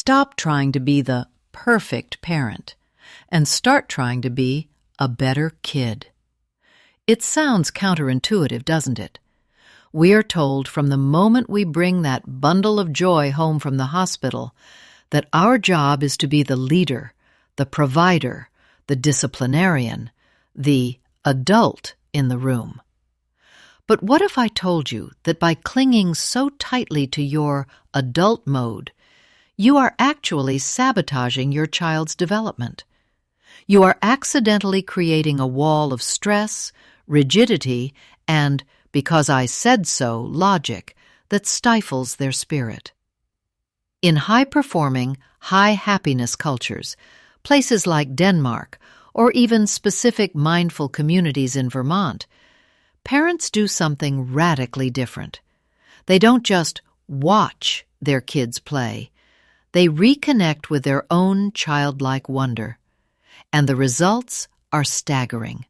Stop trying to be the perfect parent and start trying to be a better kid. It sounds counterintuitive, doesn't it? We are told from the moment we bring that bundle of joy home from the hospital that our job is to be the leader, the provider, the disciplinarian, the adult in the room. But what if I told you that by clinging so tightly to your adult mode, you are actually sabotaging your child's development? You are accidentally creating a wall of stress, rigidity, and, because I said so, logic that stifles their spirit. In high-performing, high-happiness cultures, places like Denmark, or even specific mindful communities in Vermont, parents do something radically different. They don't just watch their kids play. They reconnect with their own childlike wonder. And the results are staggering.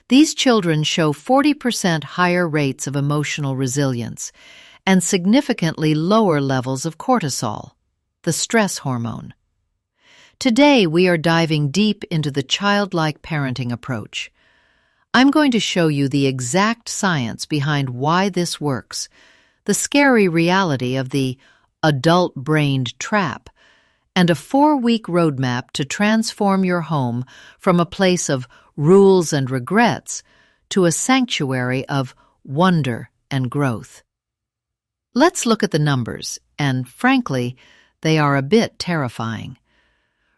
These children show 40% higher rates of emotional resilience and significantly lower levels of cortisol, the stress hormone. Today, we are diving deep into the childlike parenting approach. I'm going to show you the exact science behind why this works, the scary reality of the adult-brained trap, and a 4-week roadmap to transform your home from a place of rules and regrets to a sanctuary of wonder and growth. Let's look at the numbers, and frankly, they are a bit terrifying.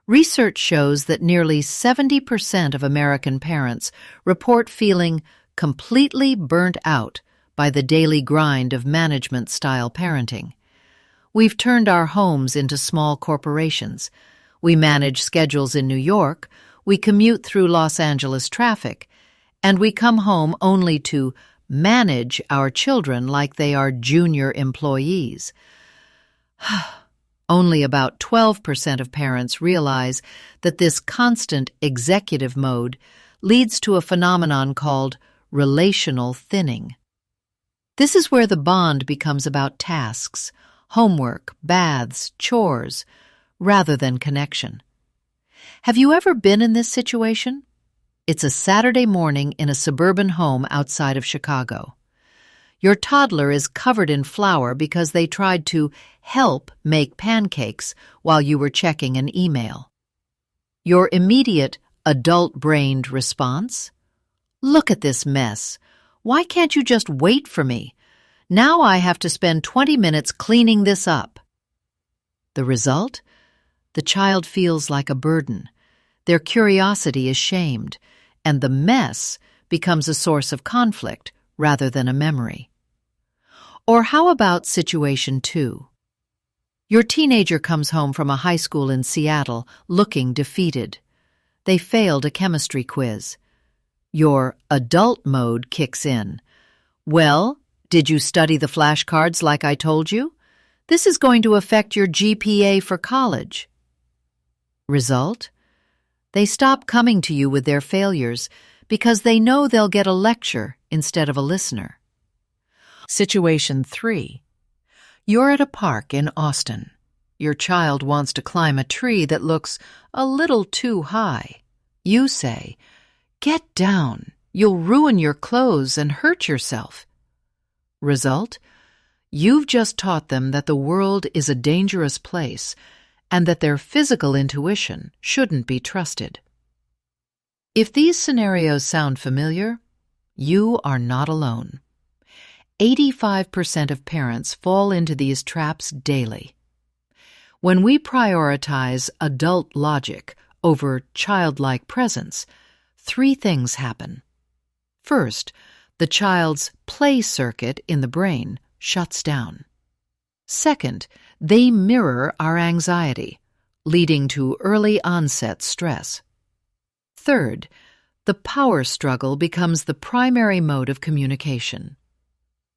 Research shows that nearly 70% of American parents report feeling completely burnt out by the daily grind of management-style parenting. We've turned our homes into small corporations. We manage schedules in New York, we commute through Los Angeles traffic, and we come home only to manage our children like they are junior employees. Only about 12% of parents realize that this constant executive mode leads to a phenomenon called relational thinning. This is where the bond becomes about tasks, homework, baths, chores, rather than connection. Have you ever been in this situation? It's a Saturday morning in a suburban home outside of Chicago. Your toddler is covered in flour because they tried to help make pancakes while you were checking an email. Your immediate adult-brained response? Look at this mess. Why can't you just wait for me? Now I have to spend 20 minutes cleaning this up. The result? The child feels like a burden. Their curiosity is shamed, and the mess becomes a source of conflict rather than a memory. Or how about situation 2? Your teenager comes home from a high school in Seattle looking defeated. They failed a chemistry quiz. Your adult mode kicks in. Well, did you study the flashcards like I told you? This is going to affect your GPA for college. Result? They stop coming to you with their failures because they know they'll get a lecture instead of a listener. Situation 3. You're at a park in Austin. Your child wants to climb a tree that looks a little too high. You say, "Get down. You'll ruin your clothes and hurt yourself." Result? You've just taught them that the world is a dangerous place and that their physical intuition shouldn't be trusted. If these scenarios sound familiar, you are not alone. 85% of parents fall into these traps daily. When we prioritize adult logic over childlike presence, 3 things happen. First, the child's play circuit in the brain shuts down. Second, they mirror our anxiety, leading to early onset stress. Third, the power struggle becomes the primary mode of communication.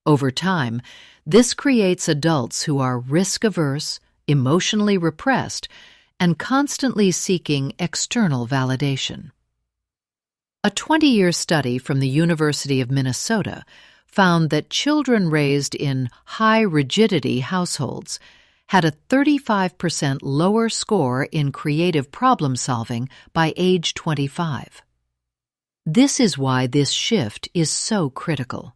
Over time, this creates adults who are risk-averse, emotionally repressed, and constantly seeking external validation. A 20-year study from the University of Minnesota found that children raised in high-rigidity households had a 35% lower score in creative problem solving by age 25. This is why this shift is so critical.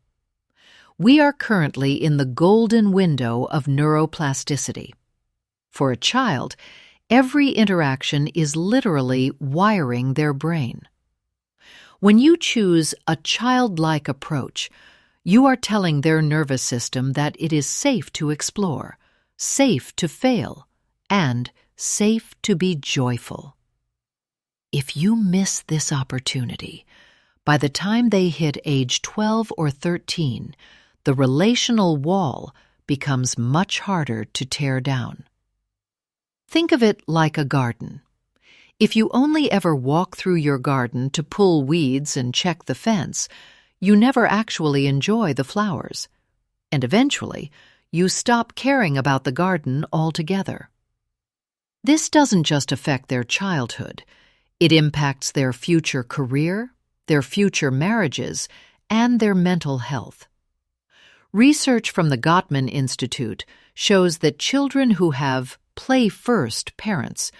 We are currently in the golden window of neuroplasticity. For a child, every interaction is literally wiring their brain. When you choose a childlike approach, you are telling their nervous system that it is safe to explore, safe to fail, and safe to be joyful. If you miss this opportunity, by the time they hit age 12 or 13, the relational wall becomes much harder to tear down. Think of it like a garden. If you only ever walk through your garden to pull weeds and check the fence, you never actually enjoy the flowers, and eventually you stop caring about the garden altogether. This doesn't just affect their childhood. It impacts their future career, their future marriages, and their mental health. Research from the Gottman Institute shows that children who have play-first parents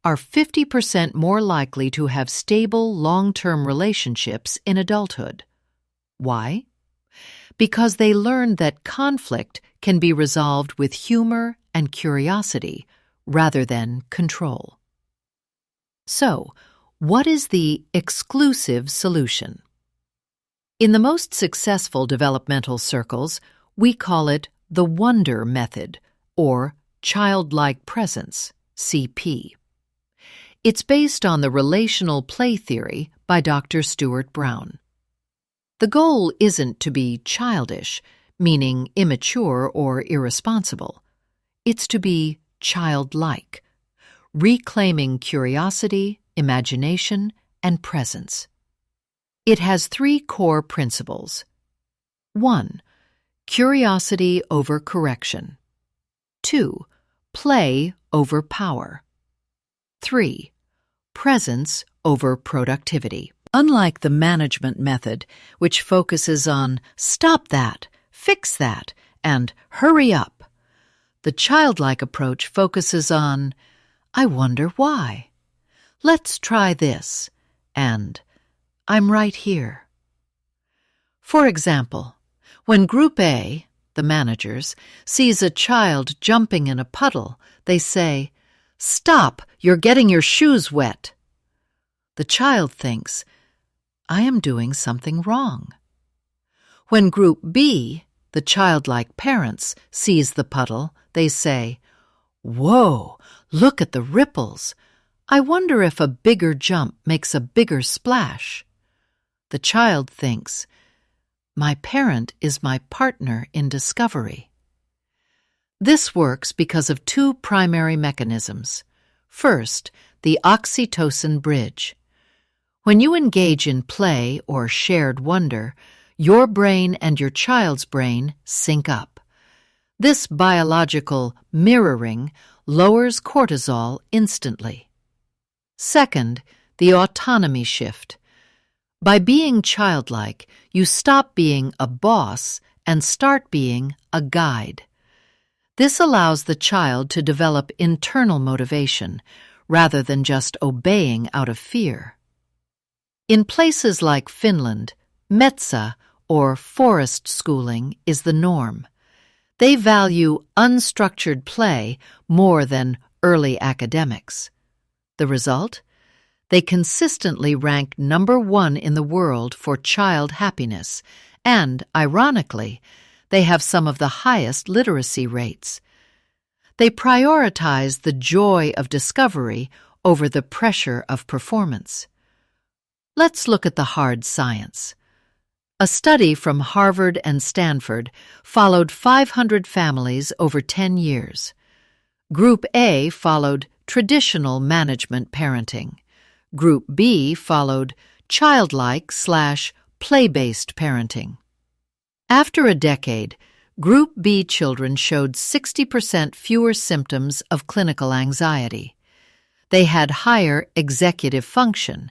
are 50% more likely to have stable, long-term relationships in adulthood. Why? Because they learn that conflict can be resolved with humor and curiosity rather than control. So, what is the exclusive solution? In the most successful developmental circles, we call it the wonder method, or childlike presence, CP. It's based on the relational play theory by Dr. Stuart Brown. The goal isn't to be childish, meaning immature or irresponsible. It's to be childlike, reclaiming curiosity, imagination, and presence. It has 3 core principles. 1. Curiosity over correction. 2. Play over power. 3. Presence over productivity. Unlike the management method, which focuses on stop that, fix that, and hurry up, the childlike approach focuses on I wonder why. Let's try this, and I'm right here. For example, when Group A, the managers, sees a child jumping in a puddle, they say, "Stop, you're getting your shoes wet." The child thinks, I am doing something wrong. When Group B, the childlike parents, sees the puddle, they say, "Whoa, look at the ripples. I wonder if a bigger jump makes a bigger splash." The child thinks, my parent is my partner in discovery. This works because of 2 primary mechanisms. First, the oxytocin bridge. When you engage in play or shared wonder, your brain and your child's brain sync up. This biological mirroring lowers cortisol instantly. Second, the autonomy shift. By being childlike, you stop being a boss and start being a guide. This allows the child to develop internal motivation rather than just obeying out of fear. In places like Finland, metsä, or forest schooling, is the norm. They value unstructured play more than early academics. The result? They consistently rank number 1 in the world for child happiness, and, ironically, they have some of the highest literacy rates. They prioritize the joy of discovery over the pressure of performance. Let's look at the hard science. A study from Harvard and Stanford followed 500 families over 10 years. Group A followed traditional management parenting. Group B followed childlike/play-based parenting. After a decade, Group B children showed 60% fewer symptoms of clinical anxiety. They had higher executive function,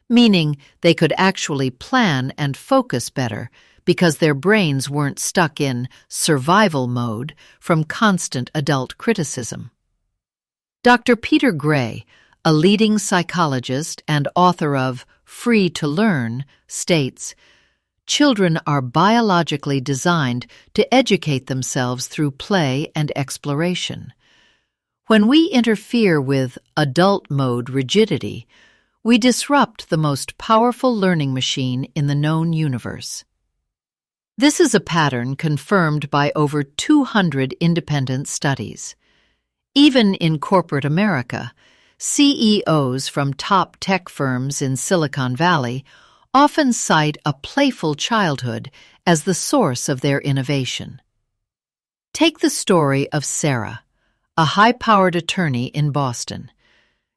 meaning they could actually plan and focus better because their brains weren't stuck in survival mode from constant adult criticism. Dr. Peter Gray, a leading psychologist and author of Free to Learn, states, "Children are biologically designed to educate themselves through play and exploration. When we interfere with adult mode rigidity, we disrupt the most powerful learning machine in the known universe." This is a pattern confirmed by over 200 independent studies. Even in corporate America, CEOs from top tech firms in Silicon Valley often cite a playful childhood as the source of their innovation. Take the story of Sarah, a high-powered attorney in Boston.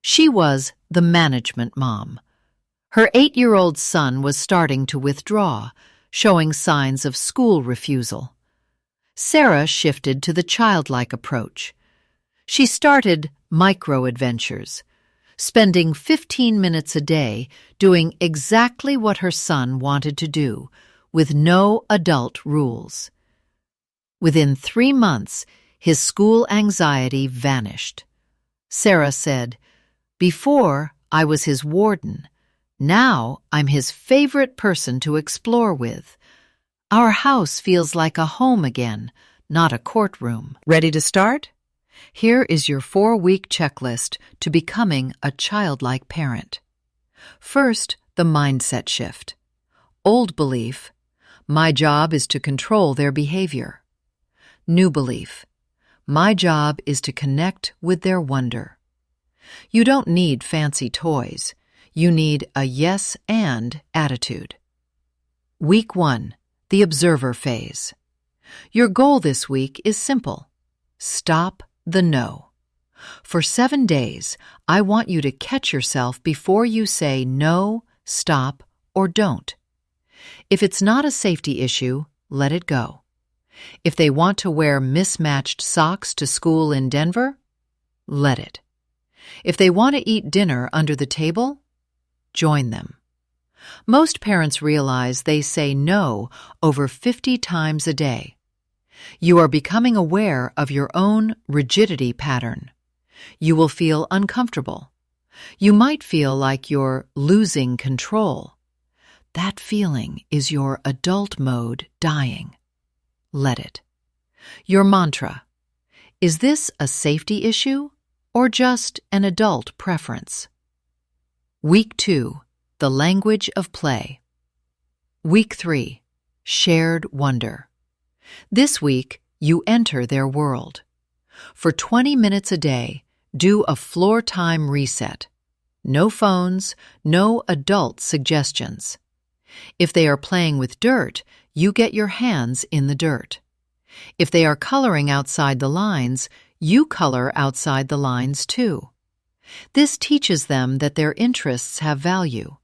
She was the management mom. Her 8-year-old son was starting to withdraw, showing signs of school refusal. Sarah shifted to the childlike approach. She started micro-adventures, spending 15 minutes a day doing exactly what her son wanted to do, with no adult rules. Within 3 months, his school anxiety vanished. Sarah said, "Before, I was his warden. Now I'm his favorite person to explore with. Our house feels like a home again, not a courtroom." Ready to start? Here is your 4-week checklist to becoming a childlike parent. First, the mindset shift. Old belief: my job is to control their behavior. New belief: my job is to connect with their wonder. You don't need fancy toys. You need a yes and attitude. Week 1, the observer phase. Your goal this week is simple. Stop the no. For 7 days, I want you to catch yourself before you say no, stop, or don't. If it's not a safety issue, let it go. If they want to wear mismatched socks to school in Denver, let it. If they want to eat dinner under the table, join them. Most parents realize they say no over 50 times a day. You are becoming aware of your own rigidity pattern. You will feel uncomfortable. You might feel like you're losing control. That feeling is your adult mode dying. Let it. Your mantra: is this a safety issue or just an adult preference? Week 2, the language of play. Week 3, shared wonder. This week, you enter their world. For 20 minutes a day, do a floor time reset. No phones, no adult suggestions. If they are playing with dirt, you get your hands in the dirt. If they are coloring outside the lines, you color outside the lines too. This teaches them that their interests have value.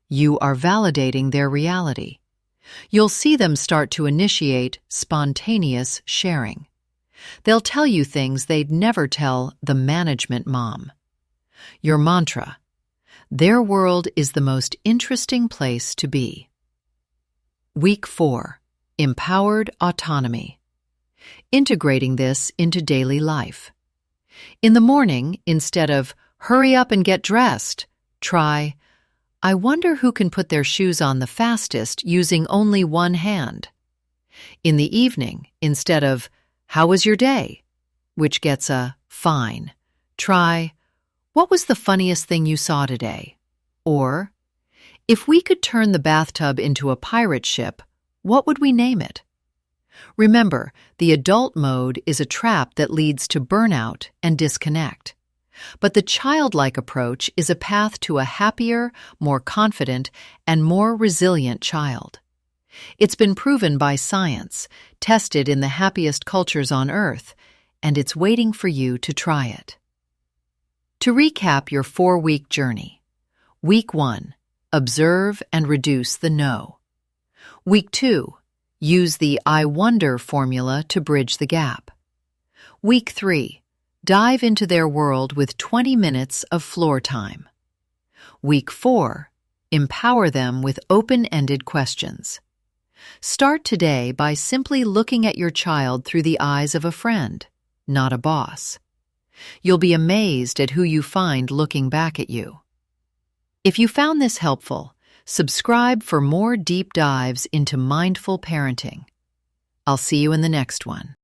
You are validating their reality. You'll see them start to initiate spontaneous sharing. They'll tell you things they'd never tell the management mom. Your mantra: their world is the most interesting place to be. Week 4, empowered autonomy. Integrating this into daily life. In the morning, instead of "hurry up and get dressed," try, "I wonder who can put their shoes on the fastest using only one hand." In the evening, instead of "how was your day?" which gets a "fine," try, "what was the funniest thing you saw today?" Or, "if we could turn the bathtub into a pirate ship, what would we name it?" Remember, the adult mode is a trap that leads to burnout and disconnect. But the childlike approach is a path to a happier, more confident, and more resilient child. It's been proven by science, tested in the happiest cultures on Earth, and it's waiting for you to try it. To recap your 4-week journey: Week 1, observe and reduce the no. Week 2, use the I wonder formula to bridge the gap. Week 3, dive into their world with 20 minutes of floor time. Week 4, empower them with open-ended questions. Start today by simply looking at your child through the eyes of a friend, not a boss. You'll be amazed at who you find looking back at you. If you found this helpful, subscribe for more deep dives into mindful parenting. I'll see you in the next one.